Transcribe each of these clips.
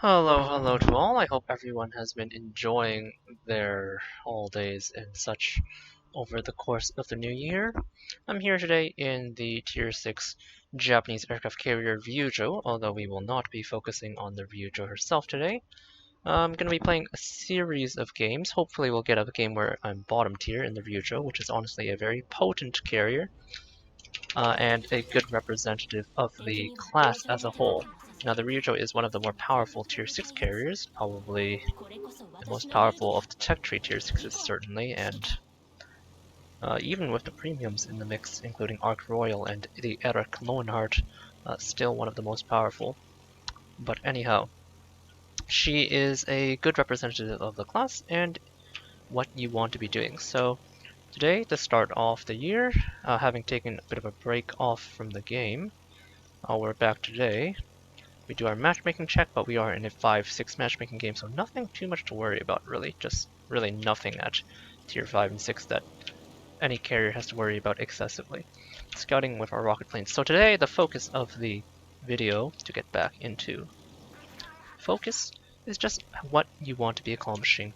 Hello to all. I hope everyone has been enjoying their holidays and such over the course of the new year. I'm here today in the Tier 6 Japanese aircraft carrier Ryujo, although we will not be focusing on the Ryujo herself today. I'm going to be playing a series of games. Hopefully we'll get a game where I'm bottom tier in the Ryujo, which is honestly a very potent carrier. And a good representative of the class as a whole. Now, the Ryujo is one of the more powerful Tier 6 carriers, probably the most powerful of the Tech Tree Tier 6s certainly, and even with the premiums in the mix, including Ark Royal and the Eric Lowenhart, still one of the most powerful. But anyhow, she is a good representative of the class and what you want to be doing. So today, to start off the year, having taken a bit of a break off from the game, we're back today. We do our matchmaking check, but we are in a 5-6 matchmaking game, so nothing too much to worry about, really. Just really nothing at tier 5 and 6 that any carrier has to worry about excessively. Scouting with our rocket planes. So today, the focus of the video, to get back into focus, is just what you want to be accomplishing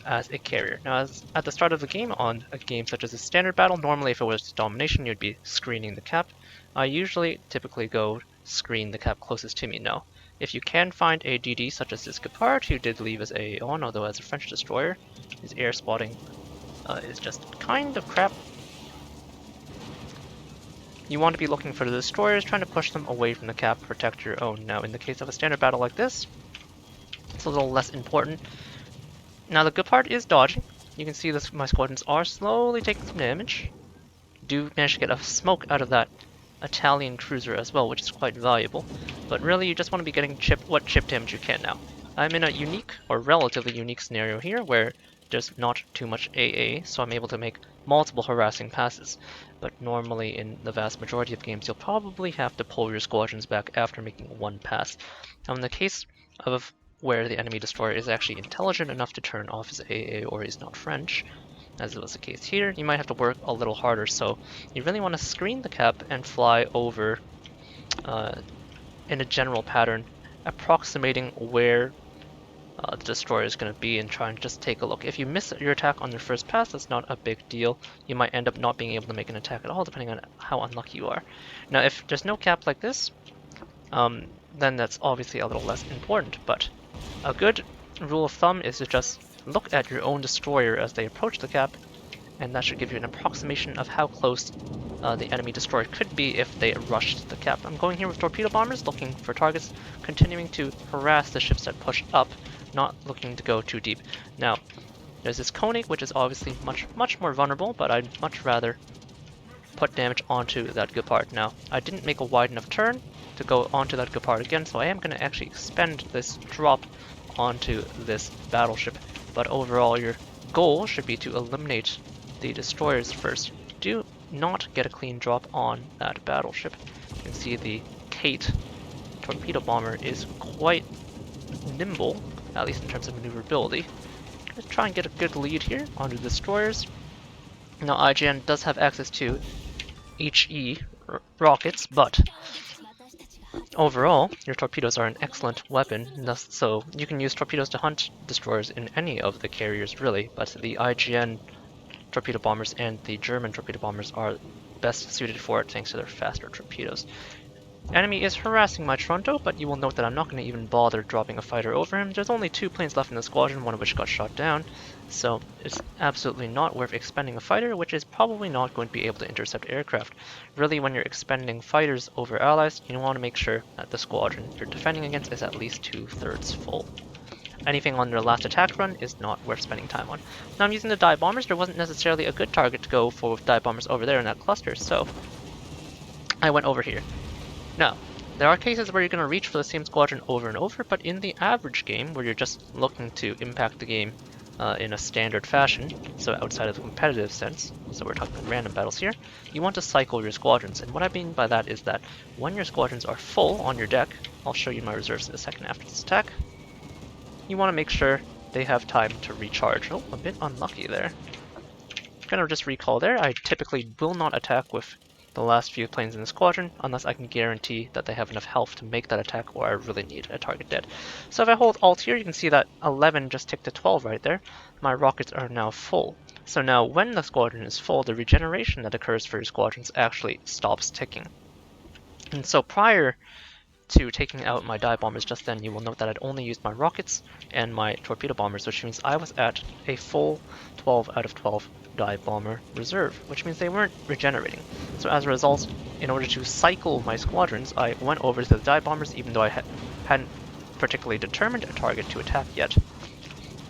as a carrier. Now, at the start of the game, on a game such as a standard battle, normally if it was domination, you'd be screening the cap. I usually typically go screen the cap closest to me. Now, if you can find a DD such as this Gepard, who did leave as a on, although as a French destroyer, his air spotting is just kind of crap. You want to be looking for the destroyers, trying to push them away from the cap, protect your own. Now, in the case of a standard battle like this, it's a little less important. Now the good part is dodging. You can see this, my squadrons are slowly taking some damage. Do manage to get a smoke out of that Italian cruiser as well, which is quite valuable. But really, you just want to be getting what chip damage you can now. I'm in a unique, or relatively unique scenario here, where there's not too much AA, so I'm able to make multiple harassing passes. But normally, in the vast majority of games, you'll probably have to pull your squadrons back after making one pass. Now in the case of where the enemy destroyer is actually intelligent enough to turn off his AA or he's not French, as was the case here, you might have to work a little harder. So you really want to screen the cap and fly over in a general pattern, approximating where the destroyer is going to be and try and just take a look. If you miss your attack on your first pass, that's not a big deal. You might end up not being able to make an attack at all, depending on how unlucky you are. Now, if there's no cap like this, then that's obviously a little less important, but a good rule of thumb is to just look at your own destroyer as they approach the cap, and that should give you an approximation of how close the enemy destroyer could be if they rushed the cap. I'm going here with torpedo bombers, looking for targets, continuing to harass the ships that push up, not looking to go too deep. Now, there's this Koenig, which is obviously much more vulnerable, but I'd much rather put damage onto that Gepard. Now, I didn't make a wide enough turn to go onto that Gepard again, so I am going to actually expend this drop onto this battleship. But overall, your goal should be to eliminate the destroyers first. Do not get a clean drop on that battleship. You can see the Kate torpedo bomber is quite nimble, at least in terms of maneuverability. Let's try and get a good lead here onto the destroyers. Now, IGN does have access to HE rockets, but overall, your torpedoes are an excellent weapon, so you can use torpedoes to hunt destroyers in any of the carriers, really, but the IGN torpedo bombers and the German torpedo bombers are best suited for it thanks to their faster torpedoes. Enemy is harassing my Toronto, but you will note that I'm not going to even bother dropping a fighter over him. There's only 2 planes left in the squadron, one of which got shot down, so it's absolutely not worth expending a fighter, which is probably not going to be able to intercept aircraft. Really, when you're expending fighters over allies, you want to make sure that the squadron you're defending against is at least 2/3 full. Anything on their last attack run is not worth spending time on. Now I'm using the dive bombers. There wasn't necessarily a good target to go for with dive bombers over there in that cluster, so I went over here. Now, there are cases where you're going to reach for the same squadron over and over, but in the average game, where you're just looking to impact the game in a standard fashion, so outside of the competitive sense, so we're talking random battles here, you want to cycle your squadrons. And what I mean by that is that when your squadrons are full on your deck, I'll show you my reserves in a second after this attack, you want to make sure they have time to recharge. Oh, a bit unlucky there. I'm going to just recall there. I typically will not attack with the last few planes in the squadron unless I can guarantee that they have enough health to make that attack or I really need a target dead. So if I hold Alt here, you can see that 11 just ticked to 12 right there. My rockets are now full. So now when the squadron is full, the regeneration that occurs for your squadrons actually stops ticking. And so prior to taking out my dive bombers just then, you will note that I'd only used my rockets and my torpedo bombers, which means I was at a full 12 out of 12 dive bomber reserve, which means they weren't regenerating. So as a result, in order to cycle my squadrons, I went over to the dive bombers even though I hadn't particularly determined a target to attack yet.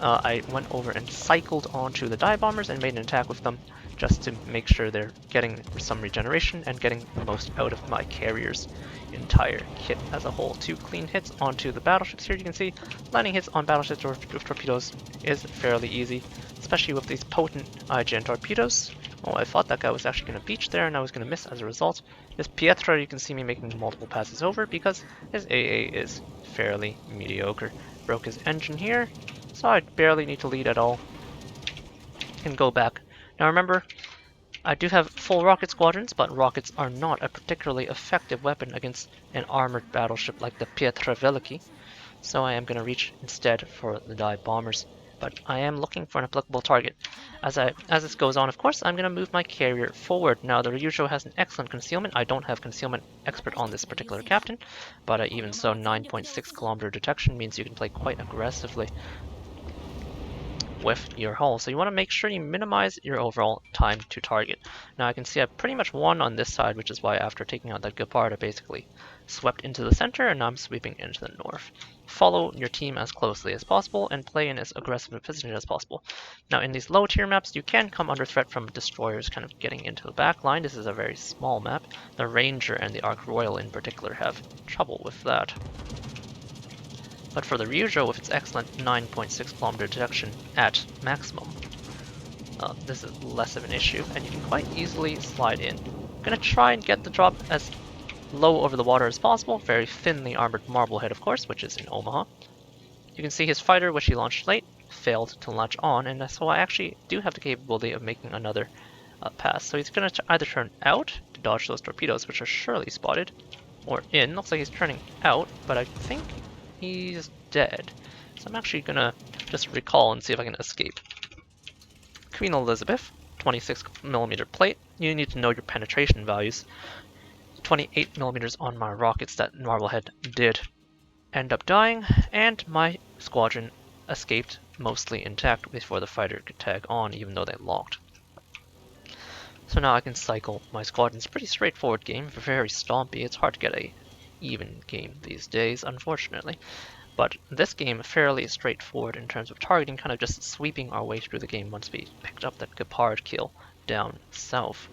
I went over and cycled onto the dive bombers and made an attack with them just to make sure they're getting some regeneration and getting the most out of my carrier's entire kit as a whole. 2 clean hits onto the battleships here. You can see landing hits on battleships with torpedoes is fairly easy, especially with these potent IGN torpedoes. Oh, I thought that guy was actually going to beach there and I was going to miss as a result. This Pietro, you can see me making multiple passes over because his AA is fairly mediocre. Broke his engine here, so I barely need to lead at all. Can go back. Now remember, I do have full rocket squadrons, but rockets are not a particularly effective weapon against an armored battleship like the Pietraveliki, so I am going to reach instead for the dive bombers. But I am looking for an applicable target. As this goes on, of course, I'm going to move my carrier forward. Now, the Ryujo has an excellent concealment. I don't have concealment expert on this particular captain, but even so, 9.6 kilometer detection means you can play quite aggressively with your hull. So you want to make sure you minimize your overall time to target. Now I can see I pretty much won on this side, which is why after taking out that Gepard, I basically swept into the center and now I'm sweeping into the north. Follow your team as closely as possible and play in as aggressive a position as possible. Now in these low tier maps, you can come under threat from destroyers kind of getting into the back line. This is a very small map. The Ranger and the Ark Royal in particular have trouble with that. But for the Ryujo, with its excellent 9.6 kilometer detection at maximum, this is less of an issue, and you can quite easily slide in. I'm going to try and get the drop as low over the water as possible, very thinly armored Marblehead of course, which is in Omaha. You can see his fighter, which he launched late, failed to latch on, and so I actually do have the capability of making another pass. So he's going to either turn out to dodge those torpedoes, which are surely spotted, or in. Looks like he's turning out, but I think he's dead. So I'm actually gonna just recall and see if I can escape. Queen Elizabeth, 26mm plate. You need to know your penetration values. 28mm on my rockets that Marblehead did end up dying, and my squadron escaped mostly intact before the fighter could tag on, even though they locked. So now I can cycle my squadron. It's a pretty straightforward game, very stompy. It's hard to get a even game these days, unfortunately. But this game fairly straightforward in terms of targeting, kind of just sweeping our way through the game once we picked up that Gepard kill down south.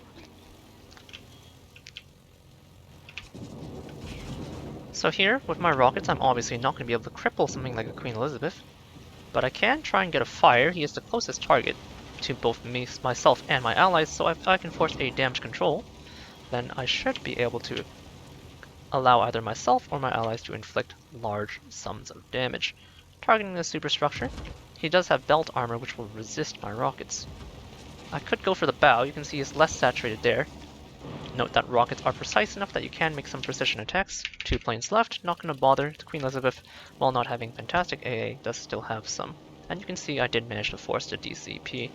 So here, with my rockets, I'm obviously not going to be able to cripple something like a Queen Elizabeth, but I can try and get a fire. He is the closest target to both myself and my allies, so if I can force a damage control, then I should be able to allow either myself or my allies to inflict large sums of damage. Targeting the superstructure, he does have belt armor which will resist my rockets. I could go for the bow. You can see he's less saturated there. Note that rockets are precise enough that you can make some precision attacks. 2 planes left, not going to bother. The Queen Elizabeth, while not having fantastic AA, does still have some. And you can see I did manage to force the DCP,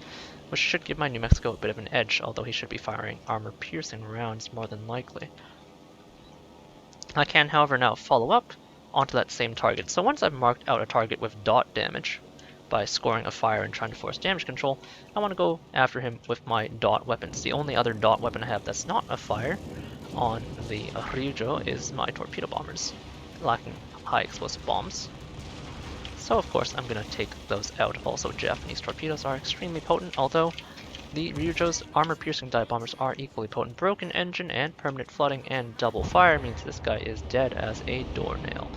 which should give my New Mexico a bit of an edge, although he should be firing armor-piercing rounds more than likely. I can, however, now follow up onto that same target. So once I've marked out a target with dot damage by scoring a fire and trying to force damage control, I want to go after him with my dot weapons. The only other dot weapon I have that's not a fire on the Ryujo is my torpedo bombers, lacking high explosive bombs. So of course I'm going to take those out. Also, Japanese torpedoes are extremely potent, although the Ryujo's armor-piercing dive bombers are equally potent. Broken engine and permanent flooding and double fire means this guy is dead as a doornail.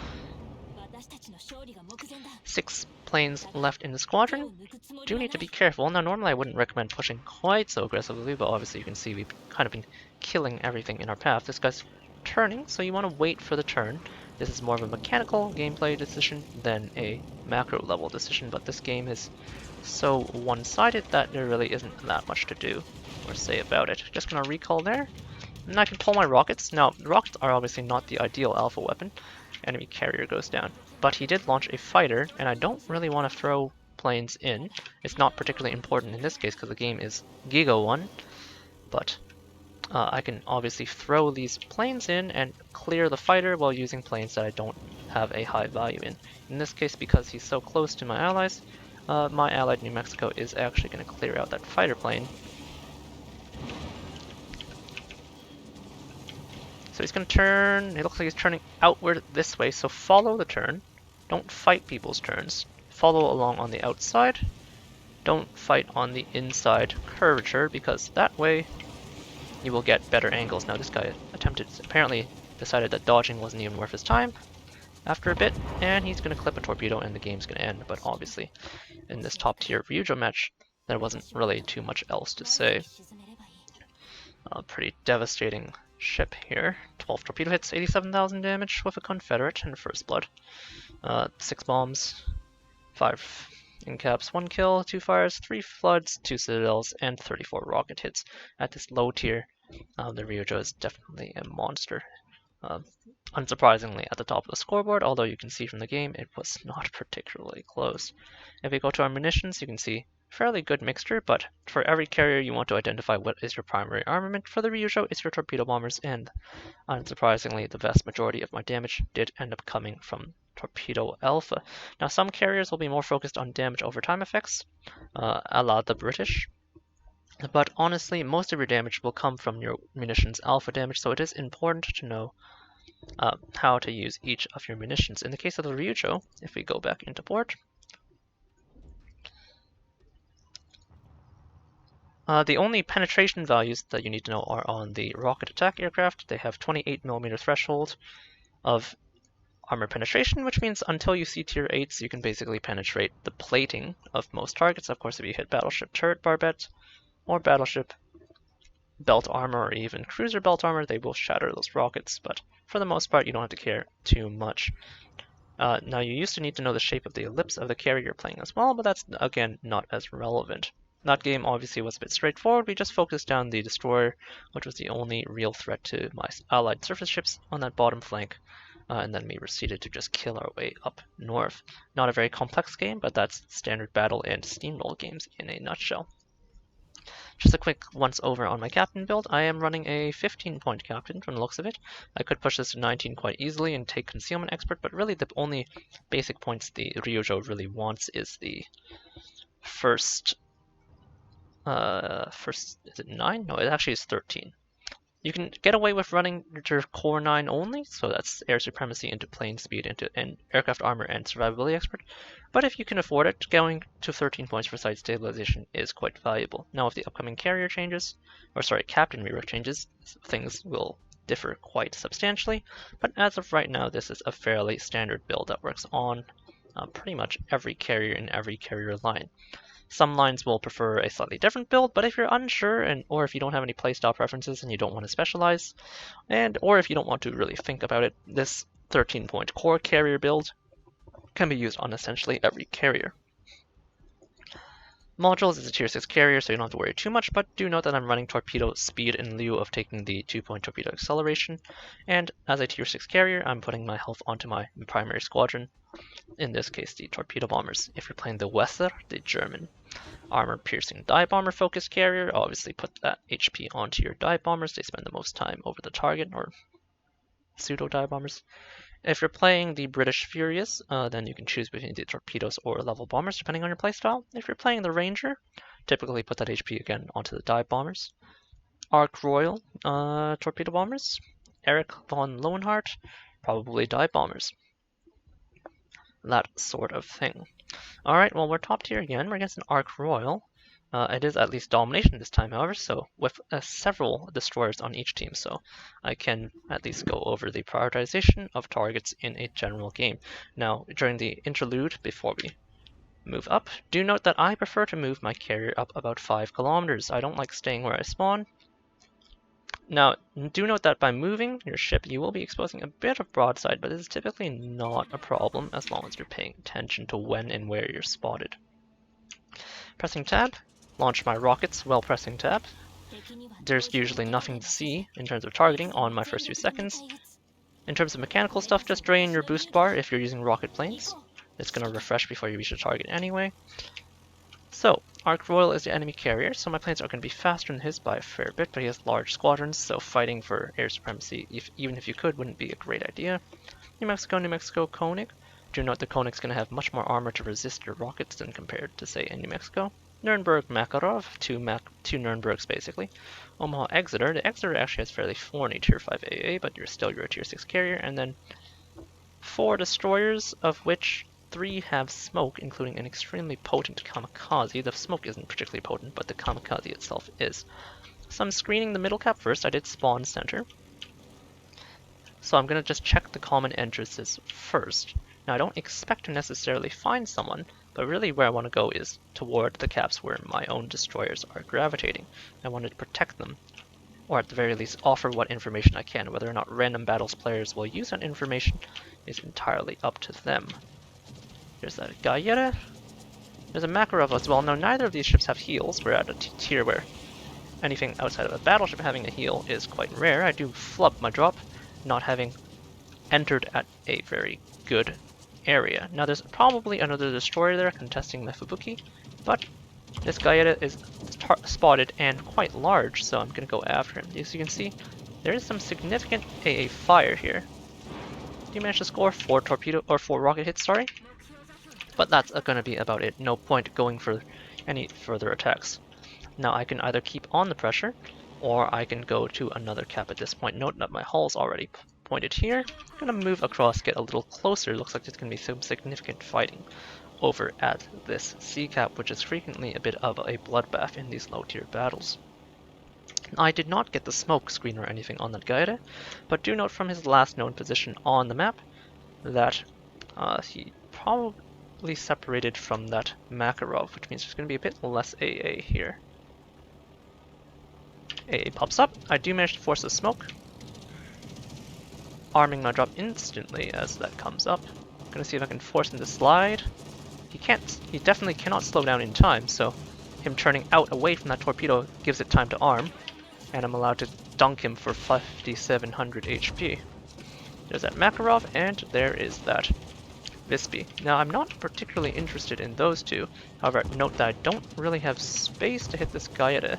6 planes left in the squadron. Do need to be careful. Now normally I wouldn't recommend pushing quite so aggressively, but obviously you can see we've kind of been killing everything in our path. This guy's turning, so you want to wait for the turn. This is more of a mechanical gameplay decision than a macro level decision, but this game is so one-sided that there really isn't that much to do or say about it. Just gonna recall there, And I can pull my rockets. Now, the rockets are obviously not the ideal alpha weapon. Enemy carrier goes down. But he did launch a fighter, and I don't really want to throw planes in. It's not particularly important in this case because the game is Giga 1, but I can obviously throw these planes in and clear the fighter while using planes that I don't have a high value in. In this case, because he's so close to my allies, my allied New Mexico is actually going to clear out that fighter plane. So he's going to turn, it looks like he's turning outward this way, so follow the turn. Don't fight people's turns. Follow along on the outside. Don't fight on the inside curvature, because that way you will get better angles. Now this guy apparently decided that dodging wasn't even worth his time after a bit, and he's going to clip a torpedo and the game's going to end. But obviously, in this top tier Ryujo match, there wasn't really too much else to say. Pretty devastating ship here. 12 torpedo hits, 87,000 damage with a Confederate and first blood. 6 bombs, 5 in caps, 1 kill, 2 fires, 3 floods, 2 citadels, and 34 rocket hits. At this low tier, the Ryujo is definitely a monster. Unsurprisingly at the top of the scoreboard, although you can see from the game it was not particularly close. If we go to our munitions, you can see fairly good mixture, but for every carrier you want to identify what is your primary armament. For the Ryujo, it's your torpedo bombers, and unsurprisingly, the vast majority of my damage did end up coming from torpedo alpha. Now, some carriers will be more focused on damage over time effects, a la the British, but honestly, most of your damage will come from your munitions alpha damage, so it is important to know how to use each of your munitions. In the case of the Ryujo, if we go back into port, the only penetration values that you need to know are on the rocket attack aircraft. They have 28mm threshold of armor penetration, which means until you see tier 8s, you can basically penetrate the plating of most targets. Of course, if you hit battleship turret barbette or battleship belt armor or even cruiser belt armor, they will shatter those rockets, but for the most part, you don't have to care too much. Now, you used to need to know the shape of the ellipse of the carrier you're playing as well, but that's, again, not as relevant. That game obviously was a bit straightforward. We just focused down the destroyer, which was the only real threat to my allied surface ships on that bottom flank, and then we proceeded to just kill our way up north. Not a very complex game, but that's standard battle and steamroll games in a nutshell. Just a quick once over on my captain build. I am running a 15-point captain from the looks of it. I could push this to 19 quite easily and take concealment expert, but really the only basic points the Ryujo really wants is the first, is it 9? No, it actually is 13. You can get away with running your core 9 only, so that's air supremacy into plane speed into and aircraft armor and survivability expert. But if you can afford it, going to 13 points for site stabilization is quite valuable. Now, if the upcoming carrier changes, or sorry, captain rework changes, things will differ quite substantially. But as of right now, this is a fairly standard build that works on pretty much every carrier in every carrier line. Some lines will prefer a slightly different build, but if you're unsure or if you don't have any playstyle preferences and you don't want to specialize, or if you don't want to really think about it, this 13-point core carrier build can be used on essentially every carrier. Modules is a tier 6 carrier, so you don't have to worry too much, but do note that I'm running torpedo speed in lieu of taking the 2-point torpedo acceleration, and as a tier 6 carrier, I'm putting my health onto my primary squadron, in this case the torpedo bombers. If you're playing the Weser, the German armor-piercing dive bomber focused carrier, obviously put that HP onto your dive bombers. They spend the most time over the target, or pseudo dive bombers. If you're playing the British Furious, then you can choose between the torpedoes or level bombers, depending on your playstyle. If you're playing the Ranger, typically put that HP again onto the dive bombers. Ark Royal torpedo bombers. Erich von Lohenhardt, probably dive bombers. That sort of thing. Alright, well, we're top tier again. We're against an Ark Royal. It is at least domination this time, however, so with several destroyers on each team, so I can at least go over the prioritization of targets in a general game. Now, during the interlude, before we move up, do note that I prefer to move my carrier up about 5 kilometers. I don't like staying where I spawn. Now, do note that by moving your ship, you will be exposing a bit of broadside, but it is typically not a problem as long as you're paying attention to when and where you're spotted. Pressing tab, launch my rockets while pressing tab. There's usually nothing to see in terms of targeting on my first few seconds. In terms of mechanical stuff, just drain your boost bar if you're using rocket planes. It's going to refresh before you reach the target anyway. So, Ark Royal is the enemy carrier, so my planes are going to be faster than his by a fair bit, but he has large squadrons, so fighting for air supremacy, even if you could, wouldn't be a great idea. New Mexico, Koenig. Do note the Koenig's going to have much more armor to resist your rockets than compared to, say, in New Mexico. Nuremberg, Makarov, two Nurembergs basically. Omaha, Exeter. The Exeter actually has fairly thorny Tier 5 AA, but you're still your Tier 6 carrier. And then 4 destroyers, of which 3 have smoke, including an extremely potent kamikaze. The smoke isn't particularly potent, but the kamikaze itself is. So I'm screening the middle cap first. I did spawn center. So I'm going to just check the common entrances first. Now I don't expect to necessarily find someone, but really where I want to go is toward the caps where my own destroyers are gravitating. I want to protect them, or at the very least offer what information I can. Whether or not random battles players will use that information is entirely up to them. There's that Gallera. There's a Makarov as well. Now neither of these ships have heals. We're at a tier where anything outside of a battleship having a heal is quite rare. I do flub my drop, not having entered at a very good area. Now there's probably another destroyer there contesting my Fubuki, but this Gallera is spotted and quite large, so I'm going to go after him. As you can see, there is some significant AA fire here. You managed to score 4 rocket hits, sorry. But that's going to be about it. No point going for any further attacks. Now I can either keep on the pressure, or I can go to another cap at this point. Note that my hull's already pointed here. I'm going to move across, get a little closer. Looks like there's going to be some significant fighting over at this C cap, which is frequently a bit of a bloodbath in these low tier battles. I did not get the smoke screen or anything on that Gallera, but do note from his last known position on the map that he probably separated from that Makarov, which means there's going to be a bit less AA here. AA pops up. I do manage to force the smoke, arming my drop instantly as that comes up. I'm going to see if I can force him to slide. He definitely cannot slow down in time, so him turning out away from that torpedo gives it time to arm, and I'm allowed to dunk him for 5,700 HP. There's that Makarov, and there is that Visby. Now I'm not particularly interested in those two, however note that I don't really have space to hit this Gallera.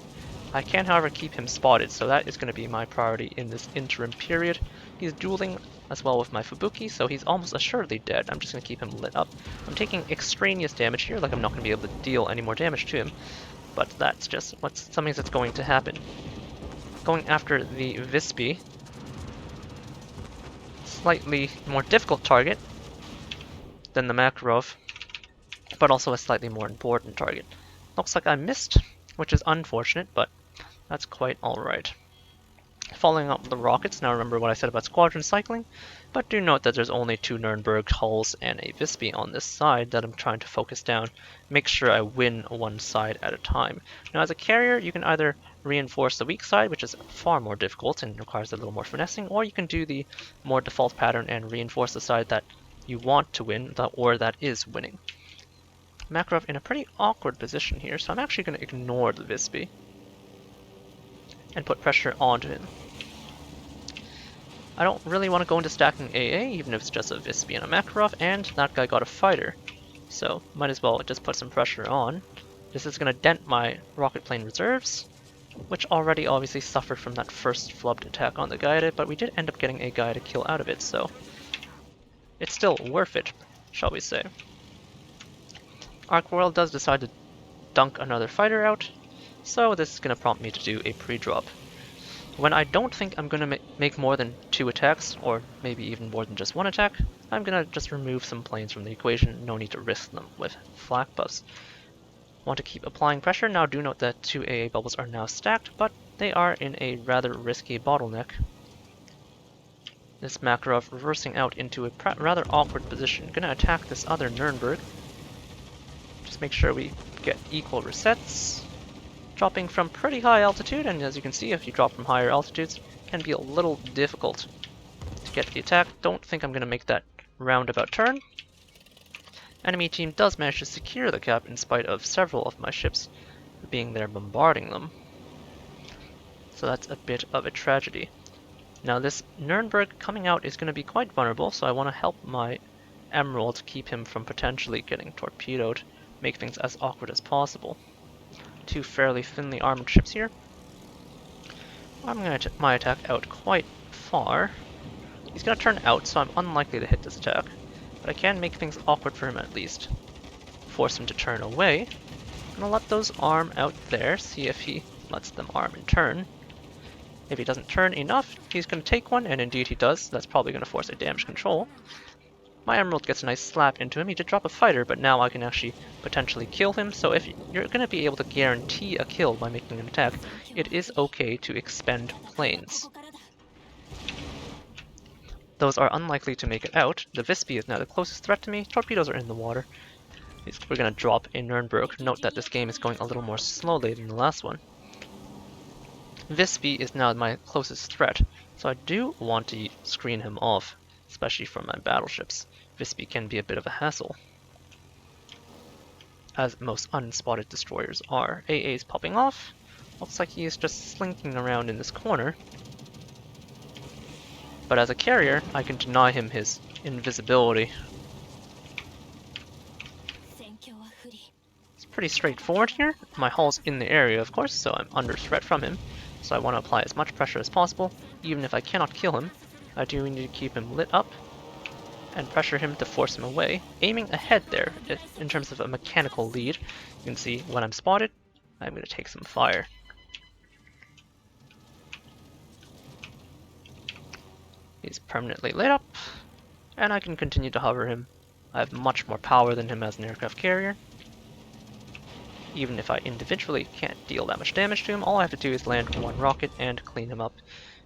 I can however keep him spotted, so that is going to be my priority in this interim period. He's dueling as well with my Fubuki, so he's almost assuredly dead. I'm just going to keep him lit up. I'm taking extraneous damage here, like I'm not going to be able to deal any more damage to him, but that's just something that's going to happen. Going after the Visby, slightly more difficult target than the Makarov, but also a slightly more important target. Looks like I missed, which is unfortunate, but that's quite alright. Following up with the rockets, now remember what I said about squadron cycling, but do note that there's only 2 Nuremberg hulls and a Visby on this side that I'm trying to focus down, make sure I win one side at a time. Now as a carrier, you can either reinforce the weak side, which is far more difficult and requires a little more finessing, or you can do the more default pattern and reinforce the side that you want to win, or that is winning. Makarov in a pretty awkward position here, so I'm actually going to ignore the Visby and put pressure onto him. I don't really want to go into stacking AA, even if it's just a Visby and a Makarov, and that guy got a fighter, so might as well just put some pressure on. This is going to dent my rocket plane reserves, which already obviously suffered from that first flubbed attack on the Gallera, but we did end up getting a guy to kill out of it, so it's still worth it, shall we say. Ark Royal does decide to dunk another fighter out, so this is going to prompt me to do a pre-drop. When I don't think I'm going to make more than 2 attacks, or maybe even more than just 1 attack, I'm going to just remove some planes from the equation, no need to risk them with flak buffs. Want to keep applying pressure. Now do note that 2 AA bubbles are now stacked, but they are in a rather risky bottleneck. This Makarov reversing out into a rather awkward position. Gonna attack this other Nuremberg. Just make sure we get equal resets. Dropping from pretty high altitude, and as you can see, if you drop from higher altitudes, it can be a little difficult to get the attack. Don't think I'm gonna make that roundabout turn. Enemy team does manage to secure the cap in spite of several of my ships being there bombarding them. so that's a bit of a tragedy. Now this Nuremberg coming out is going to be quite vulnerable, so I want to help my Emerald keep him from potentially getting torpedoed, make things as awkward as possible. Two fairly thinly armored ships here. I'm going to my attack out quite far. He's going to turn out, so I'm unlikely to hit this attack, but I can make things awkward for him at least. Force him to turn away. I'm going to let those arm out there, see if he lets them arm in turn. If he doesn't turn enough, he's going to take one, and indeed he does. That's probably going to force a damage control. My Emerald gets a nice slap into him. He did drop a fighter, but now I can actually potentially kill him. So if you're going to be able to guarantee a kill by making an attack, it is okay to expend planes. Those are unlikely to make it out. The Visby is now the closest threat to me. Torpedoes are in the water. We're going to drop a Nuremberg. Note that this game is going a little more slowly than the last one. Visby is now my closest threat, so I do want to screen him off, especially from my battleships. Visby can be a bit of a hassle, as most unspotted destroyers are. AA is popping off. Looks like he is just slinking around in this corner. But as a carrier, I can deny him his invisibility. It's pretty straightforward here. My hull's in the area, of course, so I'm under threat from him. So I want to apply as much pressure as possible. Even if I cannot kill him, I do need to keep him lit up and pressure him to force him away. Aiming ahead there, in terms of a mechanical lead, you can see when I'm spotted, I'm going to take some fire. He's permanently lit up, and I can continue to hover him. I have much more power than him as an aircraft carrier. Even if I individually can't deal that much damage to him, all I have to do is land one rocket and clean him up.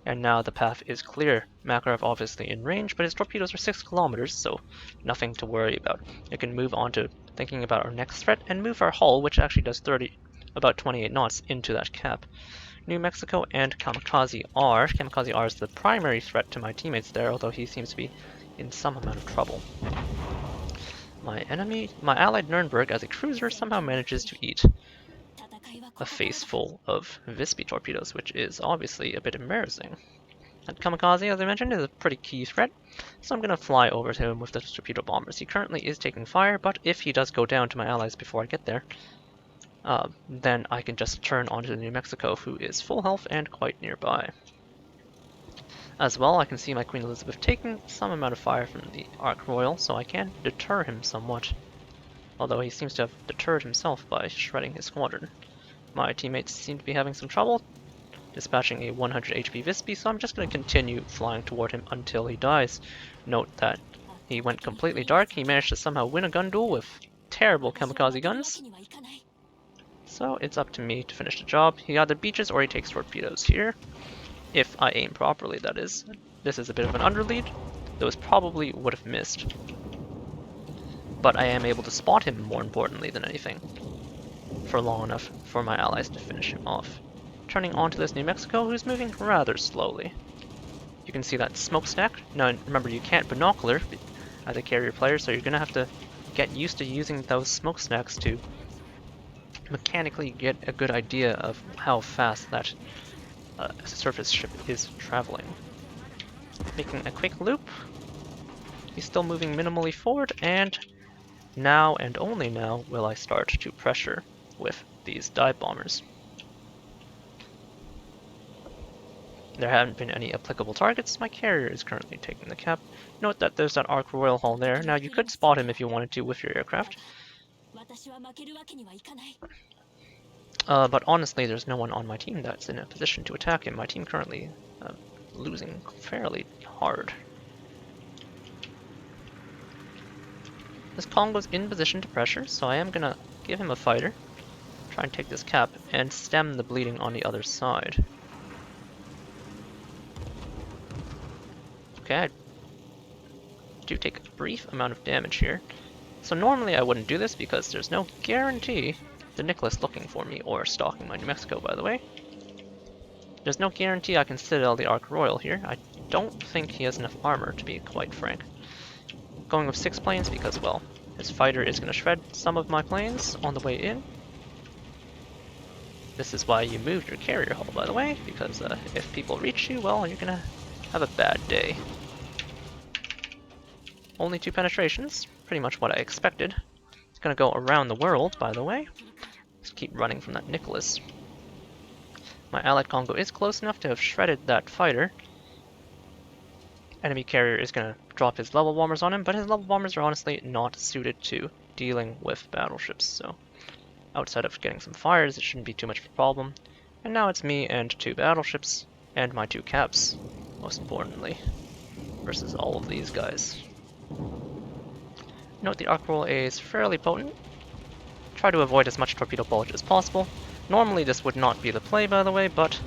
And now the path is clear. Makarov obviously in range, but his torpedoes are 6 kilometers, so nothing to worry about. I can move on to thinking about our next threat and move our hull, which actually does about 28 knots, into that cap. New Mexico and Kamikaze R. Kamikaze R is the primary threat to my teammates there, although he seems to be in some amount of trouble. My allied Nuremberg as a cruiser somehow manages to eat a face full of Visby torpedoes, which is obviously a bit embarrassing. And Kamikaze, as I mentioned, is a pretty key threat, so I'm going to fly over to him with the torpedo bombers. He currently is taking fire, but if he does go down to my allies before I get there, then I can just turn onto the New Mexico, who is full health and quite nearby. As well, I can see my Queen Elizabeth taking some amount of fire from the Ark Royal, so I can deter him somewhat. Although he seems to have deterred himself by shredding his squadron. My teammates seem to be having some trouble dispatching a 100 HP Visby, so I'm just going to continue flying toward him until he dies. Note that he went completely dark. He managed to somehow win a gun duel with terrible Kamikaze guns. So it's up to me to finish the job. He either beaches or he takes torpedoes here. If I aim properly, that is. This is a bit of an underlead. Those probably would have missed. But I am able to spot him, more importantly than anything, for long enough for my allies to finish him off. Turning onto this New Mexico, who's moving rather slowly. You can see that smokestack. Now remember, you can't binocular as a carrier player, so you're going to have to get used to using those smokestacks to mechanically get a good idea of how fast that surface ship is traveling. Making a quick loop. He's still moving minimally forward, and now and only now will I start to pressure with these dive bombers. There haven't been any applicable targets. My carrier is currently taking the cap. Note that there's that Ark Royal hull there. Now you could spot him if you wanted to with your aircraft. But honestly, there's no one on my team that's in a position to attack him. My team currently losing fairly hard. This Congo's in position to pressure, so I am gonna give him a fighter, try and take this cap, and stem the bleeding on the other side. Okay, I do take a brief amount of damage here. So normally I wouldn't do this because there's no guarantee the Nicholas looking for me, or stalking my New Mexico, by the way. There's no guarantee I can citadel the Ark Royal here. I don't think he has enough armor, to be quite frank. Going with 6 planes because, well, his fighter is going to shred some of my planes on the way in. This is why you moved your carrier hull, by the way, because if people reach you, well, you're gonna have a bad day. Only 2 penetrations, pretty much what I expected. It's gonna go around the world, by the way. Just keep running from that Nicholas. My allied Congo is close enough to have shredded that fighter. Enemy carrier is gonna drop his level bombers on him, but his level bombers are honestly not suited to dealing with battleships, so outside of getting some fires, it shouldn't be too much of a problem. And now it's me and 2 battleships, and my 2 caps, most importantly, versus all of these guys. Note the arc roll is fairly potent. Try to avoid as much torpedo bulge as possible. Normally this would not be the play, by the way, but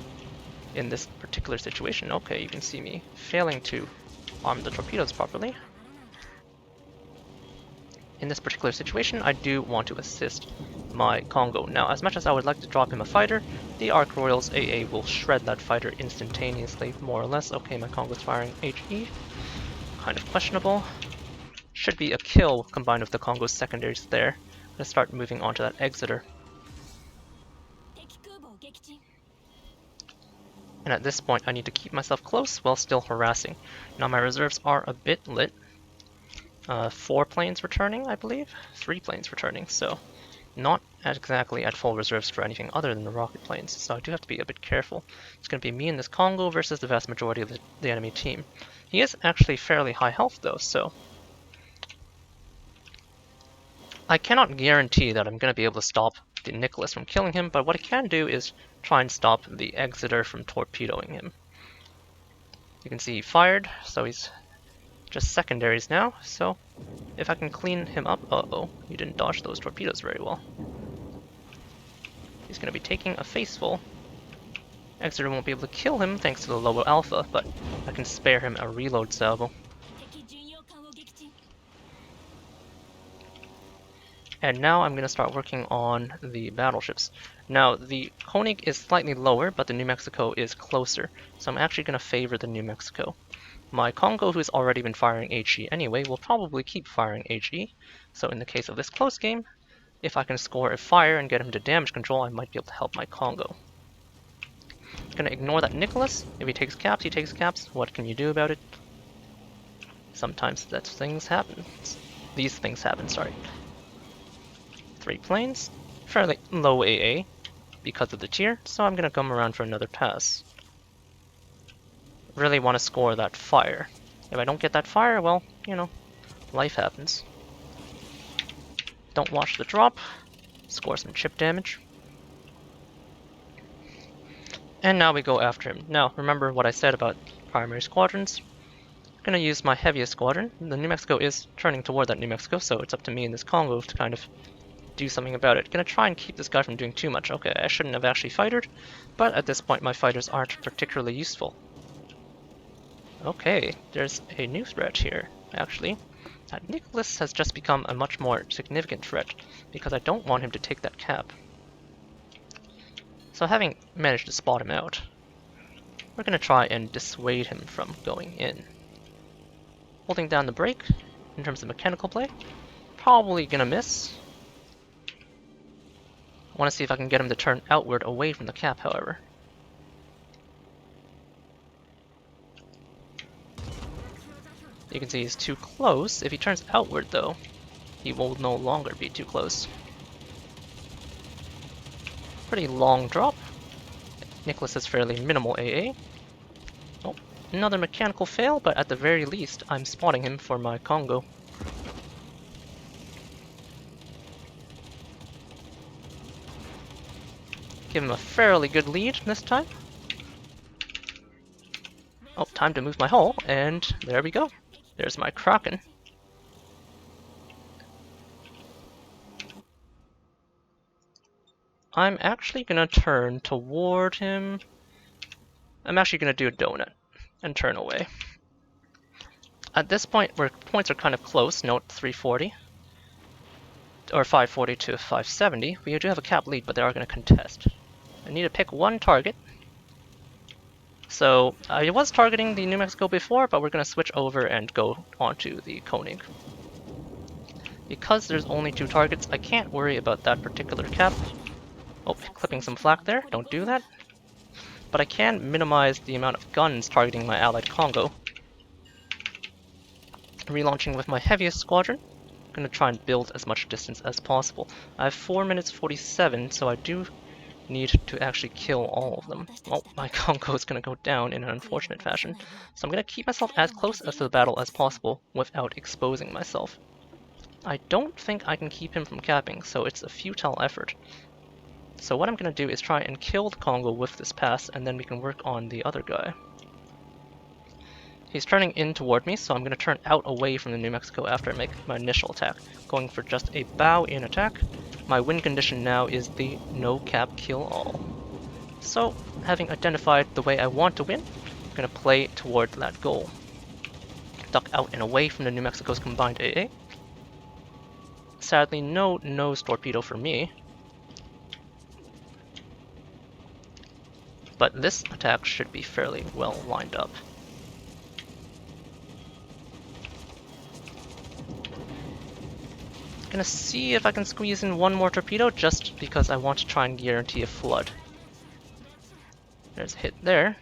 in this particular situation, okay, you can see me failing to arm the torpedoes properly. In this particular situation, I do want to assist my Congo. Now, as much as I would like to drop him a fighter, the Arc Royals AA will shred that fighter instantaneously, more or less. Okay, my Congo's firing HE. Kind of questionable. Should be a kill combined with the Congo's secondaries there. I'm gonna start moving on to that Exeter. And at this point, I need to keep myself close while still harassing. Now, my reserves are a bit lit. 4 planes returning, I believe? 3 planes returning, so not exactly at full reserves for anything other than the rocket planes, so I do have to be a bit careful. It's going to be me and this Congo versus the vast majority of the enemy team. He is actually fairly high health though, so I cannot guarantee that I'm going to be able to stop the Nicholas from killing him, but what I can do is try and stop the Exeter from torpedoing him. You can see he fired, so he's just secondaries now, so if I can clean him up... Uh-oh, he didn't dodge those torpedoes very well. He's going to be taking a faceful. Exeter won't be able to kill him thanks to the lower alpha, but I can spare him a reload salvo. And now I'm going to start working on the battleships. Now, the Koenig is slightly lower, but the New Mexico is closer, so I'm actually going to favor the New Mexico. My Congo, who's already been firing HE anyway, will probably keep firing HE, so in the case of this close game, if I can score a fire and get him to damage control, I might be able to help my Congo. I'm gonna ignore that Nicholas. If he takes caps, he takes caps. What can you do about it? Sometimes that things happen. These things happen, sorry. 3 planes, fairly low AA because of the tier, so I'm gonna come around for another pass. Really want to score that fire. If I don't get that fire, well, you know, life happens. Don't watch the drop. Score some chip damage. And now we go after him. Now, remember what I said about primary squadrons. I'm gonna use my heaviest squadron. The New Mexico is turning toward that New Mexico, so it's up to me in this Congo to kind of do something about it. Gonna try and keep this guy from doing too much. Okay, I shouldn't have actually fightered, but at this point my fighters aren't particularly useful. Okay, there's a new threat here, actually. Nicholas has just become a much more significant threat, because I don't want him to take that cap. So having managed to spot him out, we're going to try and dissuade him from going in. Holding down the brake, in terms of mechanical play, probably going to miss. I want to see if I can get him to turn outward away from the cap, however. You can see he's too close. If he turns outward, though, he will no longer be too close. Pretty long drop. Nicholas has fairly minimal AA. Oh, another mechanical fail, but at the very least, I'm spotting him for my Congo. Give him a fairly good lead this time. Oh, time to move my hull, and there we go. There's my Kraken. I'm actually gonna turn toward him. I'm actually gonna do a donut and turn away. At this point, where points are kind of close, note 340, or 540 to 570, we do have a cap lead, but they are gonna contest. I need to pick one target. So I was targeting the New Mexico before, but we're going to switch over and go onto the Koenig. Because there's only 2 targets, I can't worry about that particular cap. Oh, clipping some flak there, don't do that. But I can minimize the amount of guns targeting my allied Congo. Relaunching with my heaviest squadron. I'm going to try and build as much distance as possible. I have 4 minutes 47, so I do need to actually kill all of them. Oh, my Congo is going to go down in an unfortunate fashion. So I'm going to keep myself as close as to the battle as possible without exposing myself. I don't think I can keep him from capping, so it's a futile effort. So what I'm going to do is try and kill the Congo with this pass, and then we can work on the other guy. He's turning in toward me, so I'm going to turn out away from the New Mexico after I make my initial attack, going for just a bow-in attack. My win condition now is the no-cap kill-all. So, having identified the way I want to win, I'm going to play toward that goal. Duck out and away from the New Mexico's combined AA. Sadly, no nose torpedo for me. But this attack should be fairly well lined up. Gonna see if I can squeeze in one more torpedo just because I want to try and guarantee a flood. There's a hit there.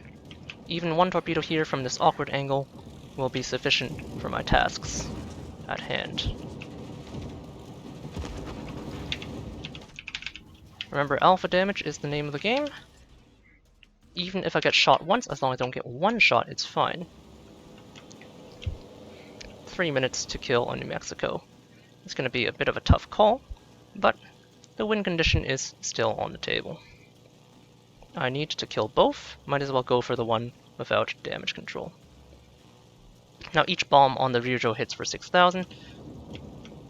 Even one torpedo here from this awkward angle will be sufficient for my tasks at hand. Remember, alpha damage is the name of the game. Even if I get shot once, as long as I don't get one shot, it's fine. 3 minutes to kill on New Mexico. It's going to be a bit of a tough call, but the win condition is still on the table. I need to kill both, might as well go for the one without damage control. Now each bomb on the Ryujo hits for 6,000.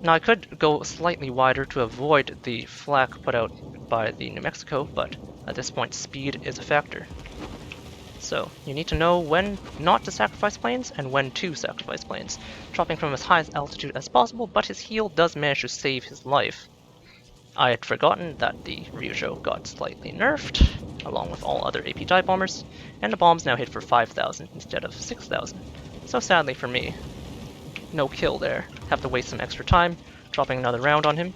Now I could go slightly wider to avoid the flak put out by the New Mexico, but at this point speed is a factor. So you need to know when not to sacrifice planes and when to sacrifice planes, dropping from as high as altitude as possible, but his heal does manage to save his life. I had forgotten that the Ryujo got slightly nerfed, along with all other AP dive bombers, and the bombs now hit for 5,000 instead of 6,000. So sadly for me, no kill there. Have to waste some extra time, dropping another round on him.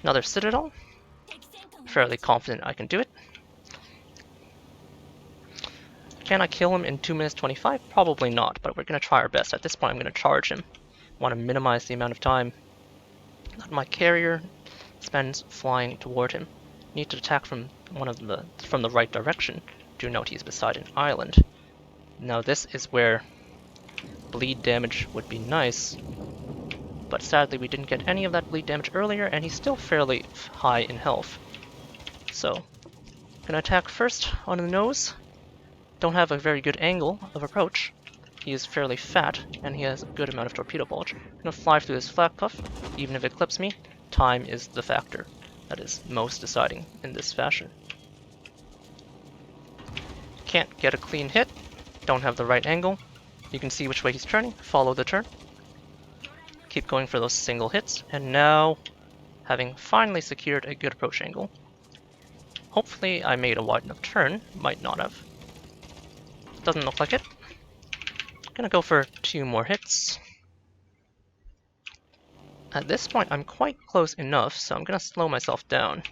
Another Citadel. Fairly confident I can do it. Can I kill him in 2 minutes 25? Probably not, but we're going to try our best. At this point I'm going to charge him. Want to minimize the amount of time that my carrier spends flying toward him. Need to attack from the right direction. Do note he's beside an island. Now this is where bleed damage would be nice, but sadly we didn't get any of that bleed damage earlier, and he's still fairly high in health. So, gonna attack first on the nose. Don't have a very good angle of approach. He is fairly fat, and he has a good amount of torpedo bulge. Gonna fly through this flak puff. Even if it clips me, time is the factor that is most deciding in this fashion. Can't get a clean hit. Don't have the right angle. You can see which way he's turning. Follow the turn. Keep going for those single hits, and now, having finally secured a good approach angle, hopefully I made a wide enough turn. Might not have. Doesn't look like it. Gonna go for 2 more hits. At this point I'm quite close enough, so I'm gonna slow myself down.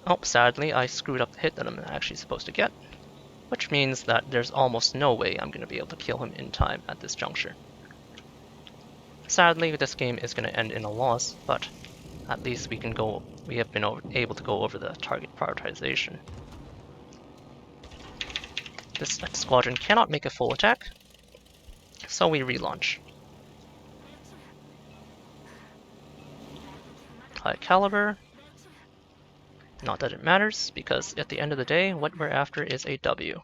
Oh, sadly I screwed up the hit that I'm actually supposed to get, which means that there's almost no way I'm gonna be able to kill him in time at this juncture. Sadly, this game is gonna end in a loss, but at least we have been able to go over the target prioritization. This squadron cannot make a full attack, so we relaunch. High caliber. Not that it matters, because at the end of the day, what we're after is a W.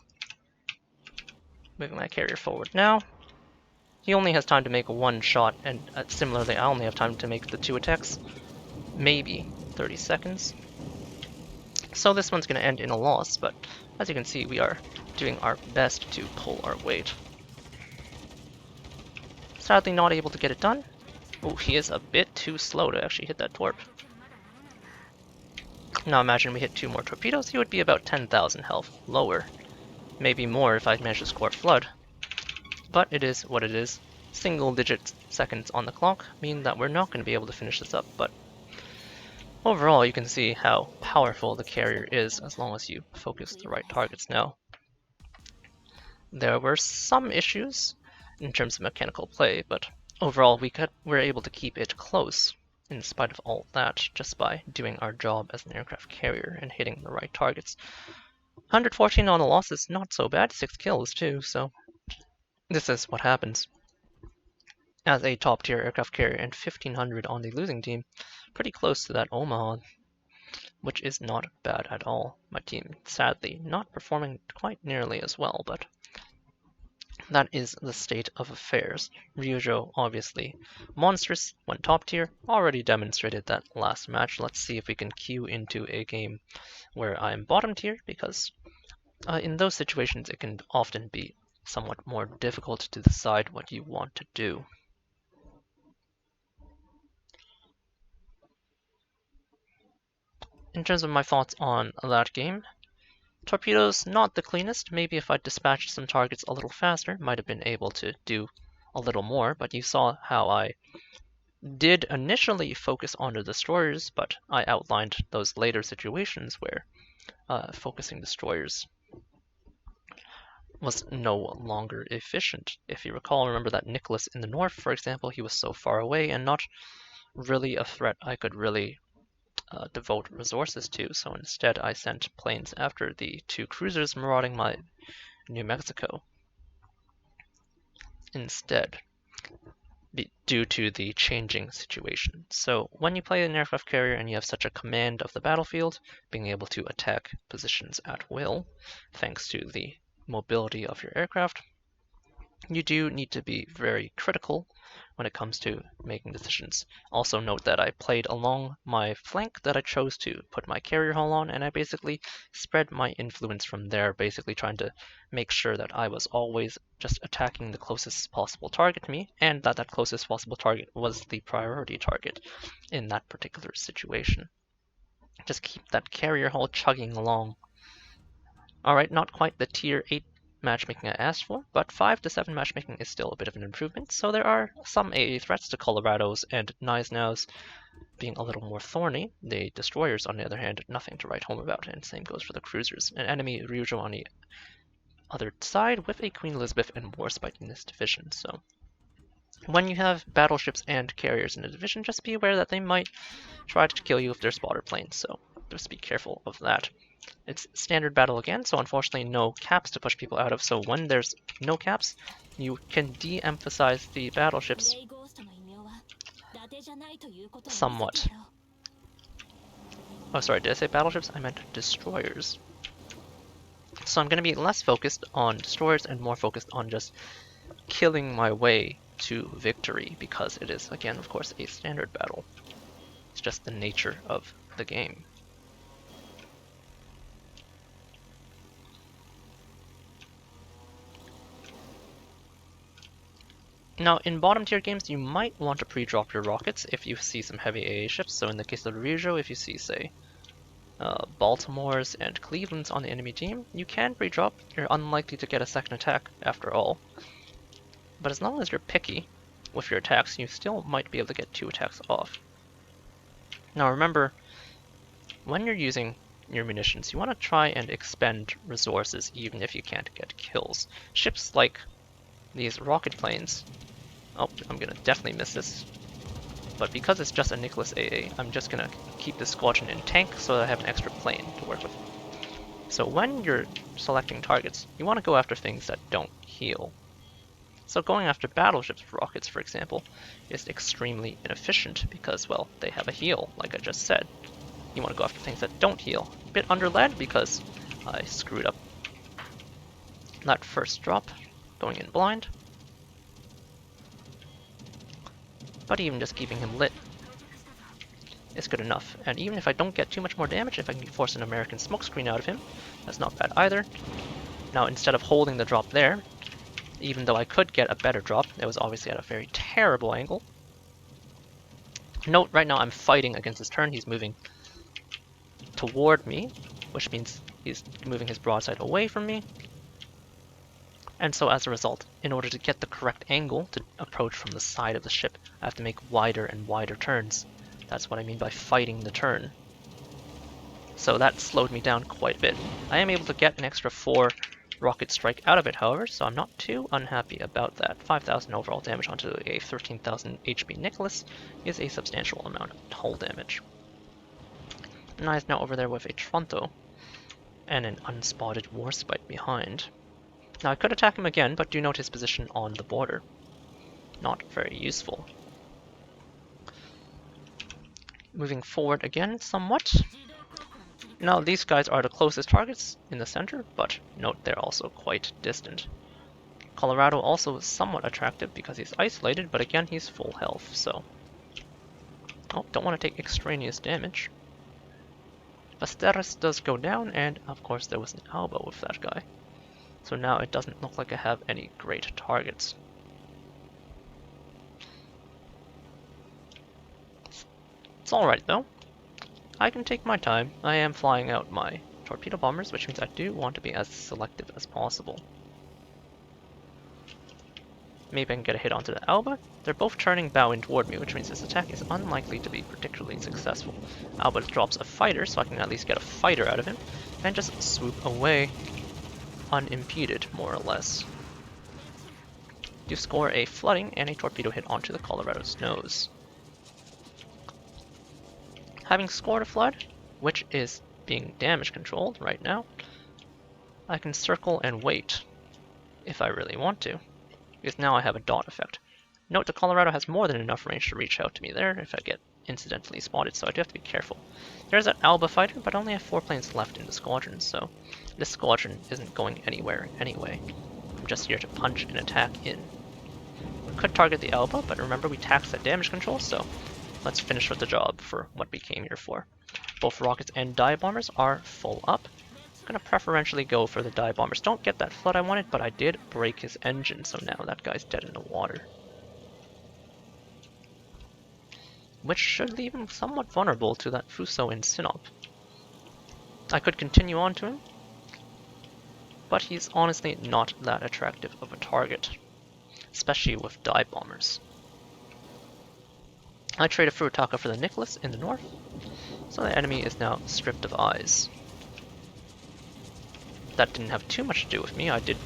Moving my carrier forward now. He only has time to make 1 shot, and similarly, I only have time to make the 2 attacks. Maybe 30 seconds. So this one's going to end in a loss, but as you can see, we are doing our best to pull our weight. Sadly not able to get it done. Oh, he is a bit too slow to actually hit that torp. Now imagine we hit 2 more torpedoes, he would be about 10,000 health lower. Maybe more if I manage to score flood. But it is what it is. Single digit seconds on the clock mean that we're not going to be able to finish this up, but Overall, you can see how powerful the carrier is as long as you focus the right targets. Now, there were some issues in terms of mechanical play, but overall we were able to keep it close in spite of all that just by doing our job as an aircraft carrier and hitting the right targets. 114 on the loss is not so bad, 6 kills too, so this is what happens as a top tier aircraft carrier, and 1500 on the losing team, pretty close to that Omaha, which is not bad at all. My team sadly not performing quite nearly as well, but that is the state of affairs. Ryujo, obviously monstrous, went top tier, already demonstrated that last match. Let's see if we can queue into a game where I'm bottom tier, because in those situations it can often be somewhat more difficult to decide what you want to do. In terms of my thoughts on that game, torpedoes not the cleanest. Maybe if I dispatched some targets a little faster, might have been able to do a little more, but you saw how I did initially focus on the destroyers, but I outlined those later situations where focusing destroyers was no longer efficient. If you recall, remember that Nicholas in the north, for example, he was so far away and not really a threat I could really devote resources to, so instead I sent planes after the 2 cruisers marauding my New Mexico instead, due to the changing situation. So when you play an aircraft carrier and you have such a command of the battlefield, being able to attack positions at will, thanks to the mobility of your aircraft, you do need to be very critical when it comes to making decisions. Also note that I played along my flank that I chose to put my carrier hull on, and I basically spread my influence from there, basically trying to make sure that I was always just attacking the closest possible target to me, and that that closest possible target was the priority target in that particular situation. Just keep that carrier hull chugging along. Alright, not quite the tier 8 matchmaking I asked for, but 5 to 7 matchmaking is still a bit of an improvement, so there are some AA threats to Colorados and Gneisenau's being a little more thorny. The destroyers, on the other hand, nothing to write home about, and same goes for the cruisers. An enemy Ryujo on the other side with a Queen Elizabeth and Warspite in this division, so when you have battleships and carriers in a division, just be aware that they might try to kill you with their spotter planes, so just be careful of that. It's standard battle again, so unfortunately no caps to push people out of, so when there's no caps, you can de-emphasize the battleships somewhat. Oh, sorry, did I say battleships? I meant destroyers. So I'm going to be less focused on destroyers and more focused on just killing my way to victory, because it is, again, of course, a standard battle. It's just the nature of the game. Now, in bottom tier games, you might want to pre-drop your rockets if you see some heavy AA ships. So in the case of Ryujo, if you see, say, Baltimore's and Cleveland's on the enemy team, you can pre-drop. You're unlikely to get a second attack after all. But as long as you're picky with your attacks, you still might be able to get 2 attacks off. Now remember, when you're using your munitions, you want to try and expend resources even if you can't get kills. Ships like these rocket planes, oh, I'm gonna definitely miss this, but because it's just a Nicholas AA, I'm just gonna keep this squadron in tank so that I have an extra plane to work with. So when you're selecting targets, you want to go after things that don't heal. So going after battleships with rockets, for example, is extremely inefficient because, well, they have a heal, like I just said. You want to go after things that don't heal. A bit underled because I screwed up that first drop, going in blind. But even just keeping him lit is good enough. And even if I don't get too much more damage, if I can force an American smokescreen out of him, that's not bad either. Now, instead of holding the drop there, even though I could get a better drop, it was obviously at a very terrible angle. Note, right now I'm fighting against his turn. He's moving toward me, which means he's moving his broadside away from me. And so as a result, in order to get the correct angle to approach from the side of the ship, I have to make wider and wider turns That's what I mean by fighting the turn. So that slowed me down quite a bit. I am able to get an extra 4 rocket strike out of it, however, so I'm not too unhappy about that. 5,000 overall damage onto a 13,000 HP Nicholas is a substantial amount of hull damage. Nai is now over there with a Tronto and an unspotted Warspite behind. Now I could attack him again, but do note his position on the border. Not very useful. Moving forward again somewhat. Now these guys are the closest targets in the center, but note they're also quite distant. Colorado also is somewhat attractive because he's isolated, but again he's full health, so... Oh, don't want to take extraneous damage. Asteris does go down, and of course there was an Alba with that guy. So now it doesn't look like I have any great targets. It's alright though. I can take my time. I am flying out my torpedo bombers, which means I do want to be as selective as possible. Maybe I can get a hit onto the Alba. They're both turning bow in toward me, which means this attack is unlikely to be particularly successful. Alba drops a fighter, so I can at least get a fighter out of him, and just swoop away unimpeded, more or less. You score a flooding and a torpedo hit onto the Colorado's nose. Having scored a flood, which is being damage controlled right now, I can circle and wait if I really want to, because now I have a dot effect. Note the Colorado has more than enough range to reach out to me there if I get incidentally spotted, so I do have to be careful. There's that Alba fighter, but I only have 4 planes left in the squadron, so this squadron isn't going anywhere anyway. I'm just here to punch and attack in. We could target the Alba, but remember we taxed that damage control, so let's finish with the job for what we came here for. Both rockets and dive bombers are full up. I'm gonna preferentially go for the dive bombers. Don't get that flood I wanted, but I did break his engine, so now that guy's dead in the water. Which should leave him somewhat vulnerable to that Fuso and Sinop. I could continue on to him, but he's honestly not that attractive of a target, especially with dive bombers. I traded Furutaka for the Nicholas in the north, so the enemy is now stripped of eyes. That didn't have too much to do with me. I did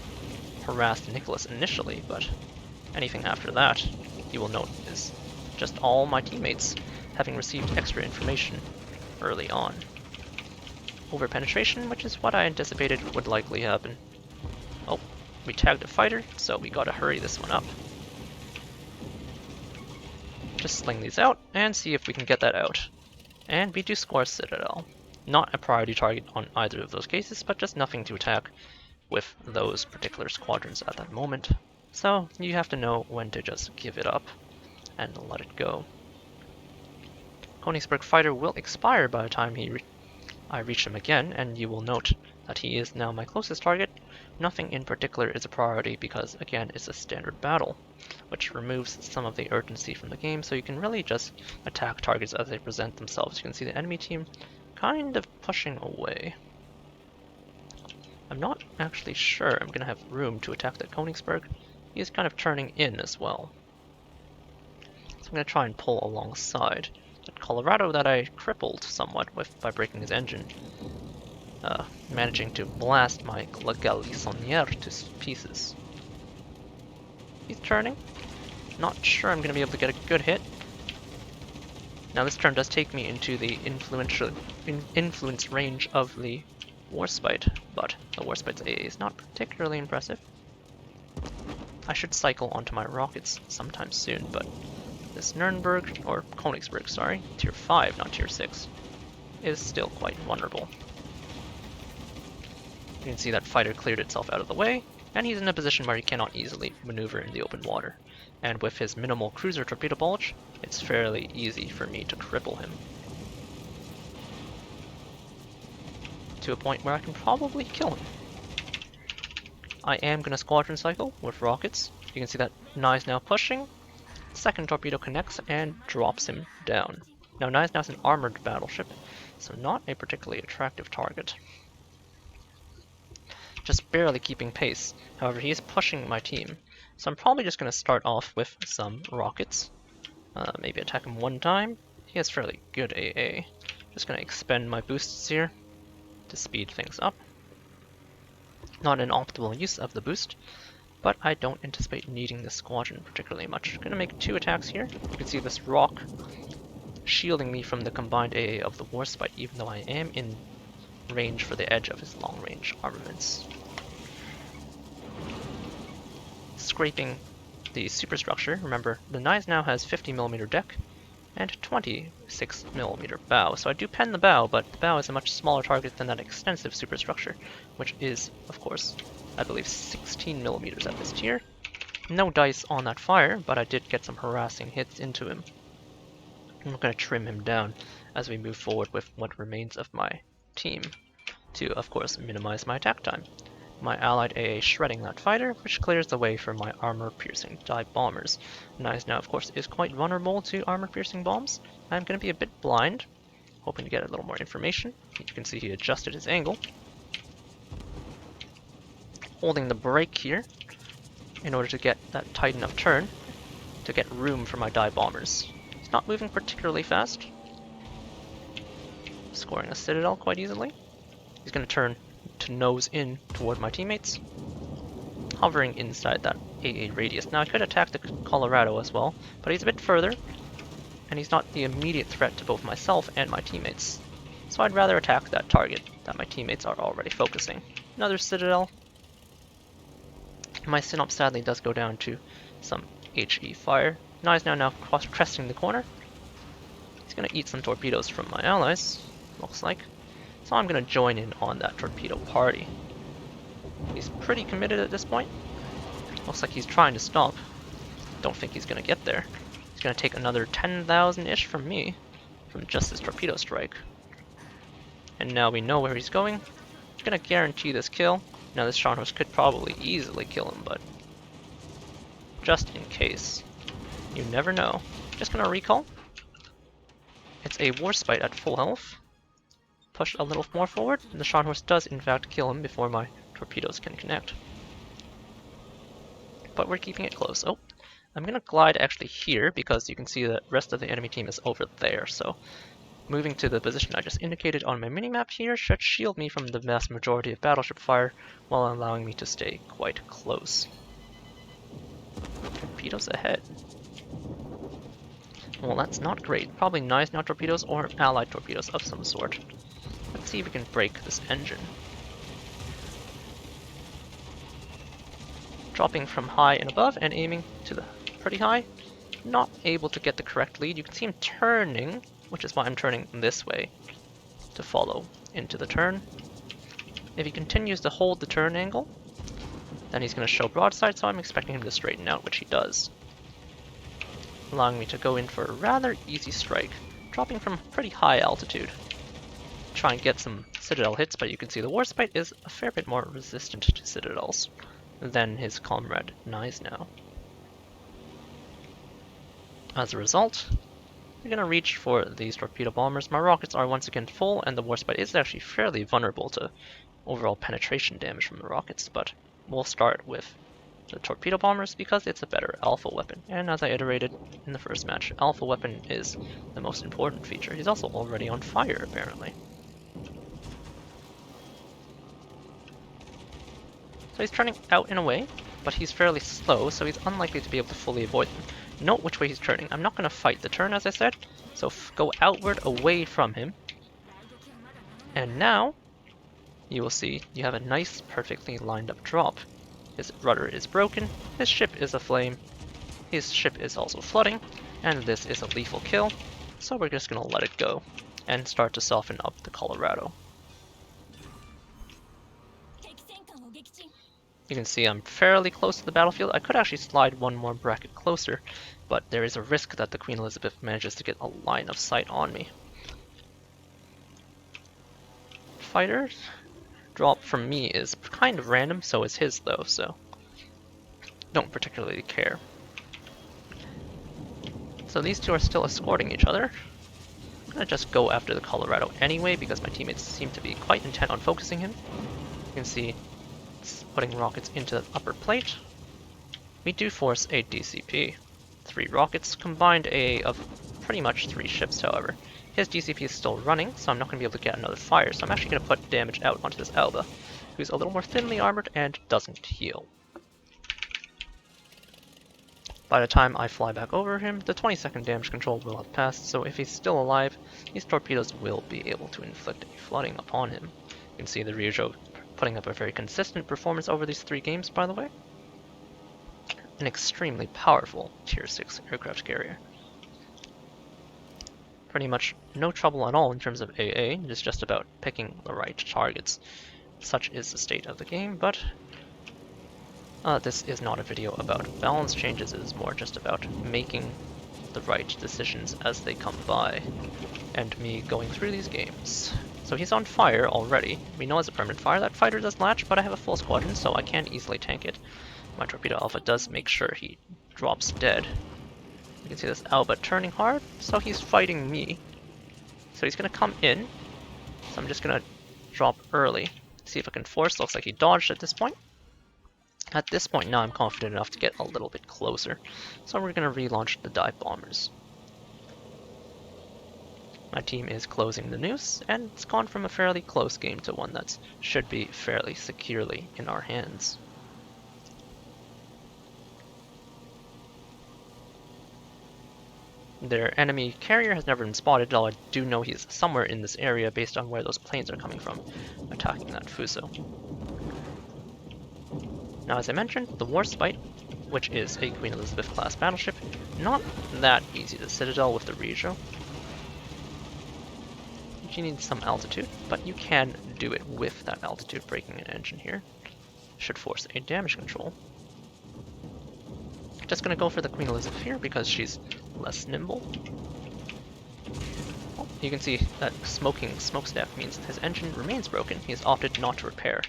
harass the Nicholas initially, but anything after that, you will note, is just all my teammates having received extra information early on. Over-penetration, which is what I anticipated would likely happen. Oh, we tagged a fighter, so we gotta hurry this one up. Just sling these out and see if we can get that out. And we do score Citadel. Not a priority target on either of those cases, but just nothing to attack with those particular squadrons at that moment. So you have to know when to just give it up and let it go. Königsberg fighter will expire by the time I reach him again, and you will note that he is now my closest target. Nothing in particular is a priority because, again, it's a standard battle, which removes some of the urgency from the game, so you can really just attack targets as they present themselves. You can see the enemy team kind of pushing away. I'm not actually sure I'm going to have room to attack the Königsberg. He is kind of turning in as well. So I'm going to try and pull alongside. That Colorado that I crippled somewhat with by breaking his engine, managing to blast my Galissonière to pieces. He's turning. Not sure I'm going to be able to get a good hit. Now this turn does take me into the influence range of the Warspite, but the Warspite's AA is not particularly impressive. I should cycle onto my rockets sometime soon, but this Nuremberg, or Königsberg, sorry, tier 5, not tier 6, is still quite vulnerable. You can see that fighter cleared itself out of the way, and he's in a position where he cannot easily maneuver in the open water. And with his minimal cruiser torpedo bulge, it's fairly easy for me to cripple him. To a point where I can probably kill him. I am going to squadron cycle with rockets. You can see that Nai's now pushing. Second torpedo connects and drops him down. Now Nai's now an armored battleship, so not a particularly attractive target. Just barely keeping pace. However, he is pushing my team, so I'm probably just going to start off with some rockets. Maybe attack him one time. he has fairly good AA. Just gonna expend my boosts here to speed things up. Not an optimal use of the boost, but I don't anticipate needing this squadron particularly much. Gonna make 2 attacks here. You can see this rock shielding me from the combined AA of the Warspite, even though I am in range for the edge of his long-range armaments. Scraping the superstructure. Remember, the Knives now has 50mm deck and 26mm bow. So I do pen the bow, but the bow is a much smaller target than that extensive superstructure, which is, of course, I believe 16mm at this tier. No dice on that fire, but I did get some harassing hits into him. I'm going to trim him down as we move forward with what remains of my team to, of course, minimize my attack time. My allied AA shredding that fighter, which clears the way for my armor-piercing dive bombers. Knives now, of course, is quite vulnerable to armor-piercing bombs. I'm going to be a bit blind, hoping to get a little more information. You can see he adjusted his angle. Holding the brake here in order to get that tight enough turn to get room for my dive bombers. He's not moving particularly fast. Scoring a citadel quite easily. He's going to turn to nose in toward my teammates, hovering inside that AA radius. Now I could attack the Colorado as well, but he's a bit further, and he's not the immediate threat to both myself and my teammates. So I'd rather attack that target that my teammates are already focusing. Another citadel. My Synop sadly does go down to some HE fire. Knives now cresting the corner. He's going to eat some torpedoes from my allies, looks like. So I'm going to join in on that torpedo party. He's pretty committed at this point. Looks like he's trying to stop. Don't think he's going to get there. He's going to take another 10,000-ish from me, from just this torpedo strike. And now we know where he's going. He's going to guarantee this kill. Now this Sharnhorse could probably easily kill him, but just in case. You never know. Just going to recall. It's a Warspite at full health. Push a little more forward, and the Sharnhorse does in fact kill him before my torpedoes can connect. But we're keeping it close. Oh, I'm going to glide actually here because you can see the rest of the enemy team is over there, so moving to the position I just indicated on my minimap here should shield me from the vast majority of battleship fire while allowing me to stay quite close. Torpedoes ahead. Well, that's not great. Probably Knives now torpedoes or allied torpedoes of some sort. Let's see if we can break this engine. Dropping from high and above and aiming to the pretty high. Not able to get the correct lead. You can see him turning, which is why I'm turning this way to follow into the turn. If he continues to hold the turn angle, then he's going to show broadside, so I'm expecting him to straighten out, which he does. Allowing me to go in for a rather easy strike, dropping from pretty high altitude. Try and get some citadel hits, but you can see the Warspite is a fair bit more resistant to citadels than his comrade Knives now. As a result, we're going to reach for these torpedo bombers. My rockets are once again full, and the Warspite is actually fairly vulnerable to overall penetration damage from the rockets, but we'll start with the torpedo bombers because it's a better alpha weapon. And as I iterated in the first match, alpha weapon is the most important feature. He's also already on fire, apparently. So he's turning out and away, but he's fairly slow, so he's unlikely to be able to fully avoid them. Note which way he's turning. I'm not going to fight the turn, as I said, so go outward away from him. And now, you will see you have a nice, perfectly lined up drop. His rudder is broken, his ship is aflame, his ship is also flooding, and this is a lethal kill, so we're just going to let it go and start to soften up the Colorado. You can see I'm fairly close to the battlefield. I could actually slide one more bracket closer, but there is a risk that the Queen Elizabeth manages to get a line of sight on me. Fighters drop from me is kind of random, so is his though, so don't particularly care. So these two are still escorting each other. I'm gonna just go after the Colorado anyway because my teammates seem to be quite intent on focusing him. You can see it's putting rockets into the upper plate. We do force a DCP. 3 rockets, combined AA of pretty much 3 ships, however. His DCP is still running, so I'm not going to be able to get another fire, so I'm actually going to put damage out onto this Alba, who's a little more thinly armored and doesn't heal. By the time I fly back over him, the 20-second damage control will have passed, so if he's still alive, these torpedoes will be able to inflict a flooding upon him. You can see the Ryujo putting up a very consistent performance over these 3 games, by the way. An extremely powerful Tier 6 aircraft carrier. Pretty much no trouble at all in terms of AA, it is just about picking the right targets. Such is the state of the game, but this is not a video about balance changes, it is more just about making the right decisions as they come by, and me going through these games. So he's on fire already. We know it's a permanent fire. That fighter does latch, but I have a full squadron, so I can easily tank it. My torpedo alpha does make sure he drops dead. You can see this Alba turning hard, so he's fighting me. So he's going to come in, so I'm just going to drop early. See if I can force. Looks like he dodged at this point. At this point now I'm confident enough to get a little bit closer, so we're going to relaunch the dive bombers. My team is closing the noose, and it's gone from a fairly close game to one that should be fairly securely in our hands. Their enemy carrier has never been spotted, though I do know he's somewhere in this area based on where those planes are coming from, attacking that Fuso. Now, as I mentioned, the Warspite, which is a Queen Elizabeth class battleship, not that easy to citadel with the Ryujo. You need some altitude, but you can do it with that altitude. Breaking an engine here should force a damage control. Just gonna go for the Queen Elizabeth here because she's less nimble. Oh, you can see that smoking smokestack means his engine remains broken. He's opted not to repair,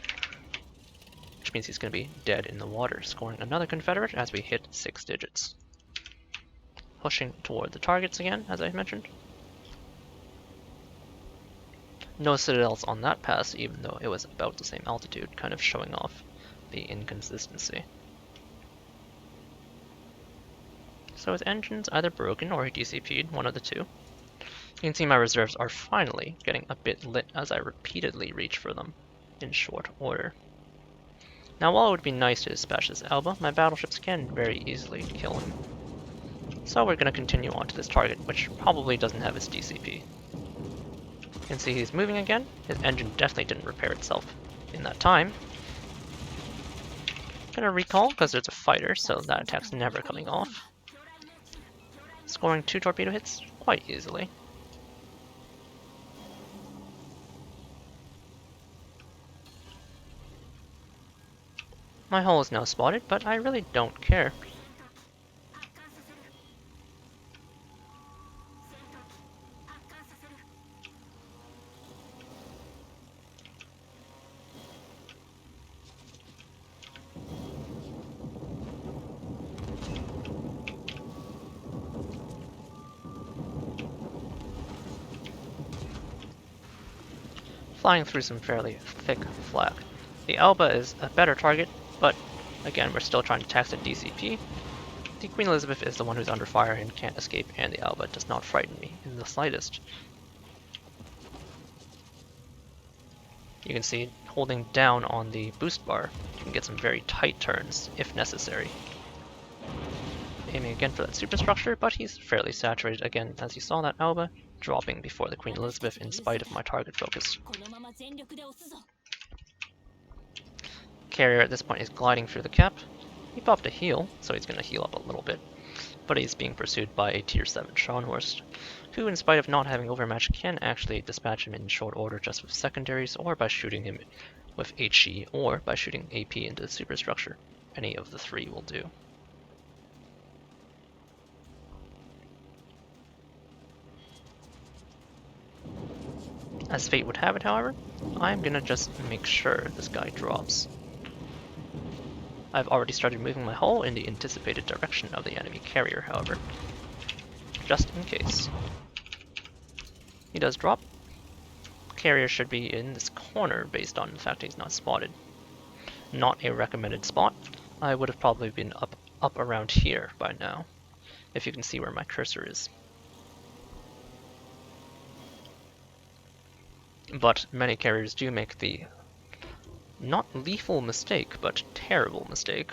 which means he's gonna be dead in the water, scoring another Confederate as we hit 6 digits. Pushing toward the targets again, as I mentioned. No citadels on that pass, even though it was about the same altitude, kind of showing off the inconsistency. So his engine's either broken or he DCP'd, one of the two. You can see my reserves are finally getting a bit lit as I repeatedly reach for them in short order. Now while it would be nice to dispatch this Alba, my battleships can very easily kill him. So we're going to continue on to this target, which probably doesn't have its DCP. You can see he's moving again. His engine definitely didn't repair itself in that time. Gonna recall because there's a fighter, so that attack's never coming off. Scoring 2 torpedo hits quite easily. My hull is now spotted, but I really don't care. Flying through some fairly thick flak. The Alba is a better target, but again, we're still trying to tax a DCP. The Queen Elizabeth is the one who's under fire and can't escape, and the Alba does not frighten me in the slightest. You can see holding down on the boost bar, you can get some very tight turns if necessary. Aiming again for that superstructure, but he's fairly saturated again, as you saw that Alba dropping before the Queen Elizabeth in spite of my target focus. Carrier at this point is gliding through the cap. He popped a heal, so he's going to heal up a little bit, but he's being pursued by a tier 7 Scharnhorst, who in spite of not having overmatch can actually dispatch him in short order just with secondaries, or by shooting him with HE, or by shooting AP into the superstructure. Any of the 3 will do. As fate would have it, however, I'm gonna just make sure this guy drops. I've already started moving my hull in the anticipated direction of the enemy carrier, however, just in case. He does drop. Carrier should be in this corner based on the fact he's not spotted. Not a recommended spot. I would have probably been up around here by now, if you can see where my cursor is. But many carriers do make the not lethal mistake, but terrible mistake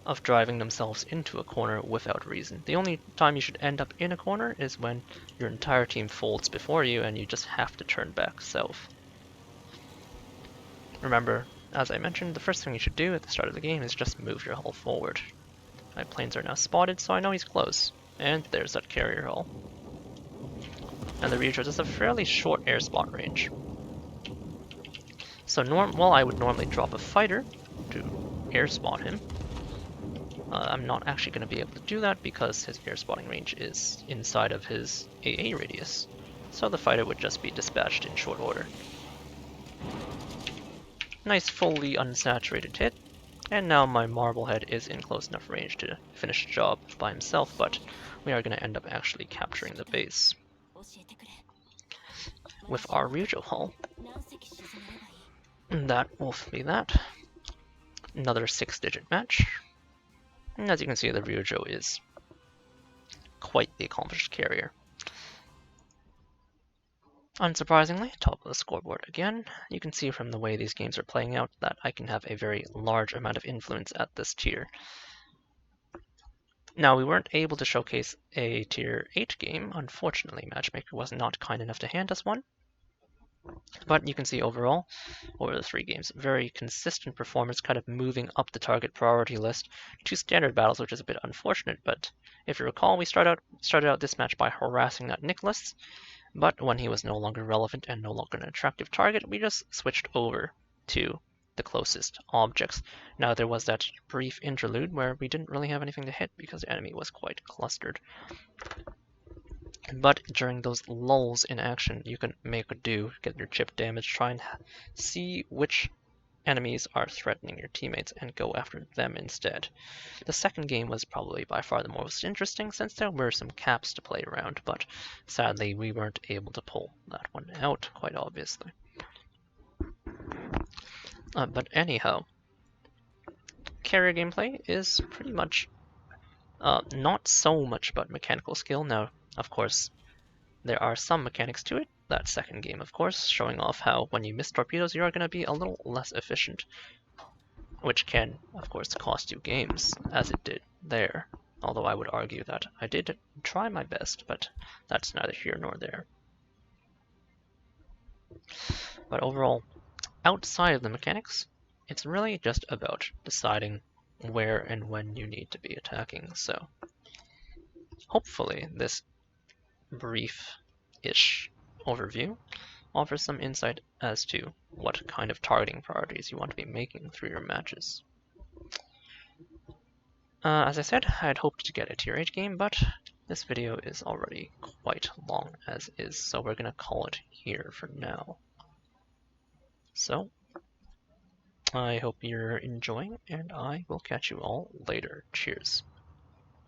of driving themselves into a corner without reason. The only time you should end up in a corner is when your entire team folds before you and you just have to turn back south. Remember, as I mentioned, the first thing you should do at the start of the game is just move your hull forward. My planes are now spotted, so I know he's close. And there's that carrier hull. And the Ryujo has a fairly short air spot range. So while I would normally drop a fighter to air spot him, I'm not actually going to be able to do that because his air spotting range is inside of his AA radius. So the fighter would just be dispatched in short order. Nice fully unsaturated hit, and now my Marblehead is in close enough range to finish the job by himself, but we are going to end up actually capturing the base with our Ryujo hull. And that will be that. Another 6-digit match. And as you can see, the Ryujo is quite the accomplished carrier. Unsurprisingly, top of the scoreboard again. You can see from the way these games are playing out that I can have a very large amount of influence at this tier. Now, we weren't able to showcase a tier 8 game. Unfortunately, Matchmaker was not kind enough to hand us one. But you can see overall, over the 3 games, very consistent performance, kind of moving up the target priority list to standard battles, which is a bit unfortunate. But if you recall, we started out this match by harassing that Nicholas, but when he was no longer relevant and no longer an attractive target, we just switched over to the closest objects. Now, there was that brief interlude where we didn't really have anything to hit because the enemy was quite clustered. But during those lulls in action, you can make a do, get your chip damage, try and see which enemies are threatening your teammates and go after them instead. The second game was probably by far the most interesting since there were some caps to play around, but sadly we weren't able to pull that one out, quite obviously. But anyhow, carrier gameplay is pretty much not so much about mechanical skill. Now, of course, there are some mechanics to it. That second game, of course, showing off how when you miss torpedoes, you are going to be a little less efficient, which can, of course, cost you games, as it did there. Although I would argue that I did try my best, but that's neither here nor there. But overall, outside of the mechanics, it's really just about deciding where and when you need to be attacking. So hopefully this brief-ish overview offers some insight as to what kind of targeting priorities you want to be making through your matches. As I said, I had hoped to get a tier 8 game, but this video is already quite long as is, so we're going to call it here for now. So, I hope you're enjoying, and I will catch you all later. Cheers.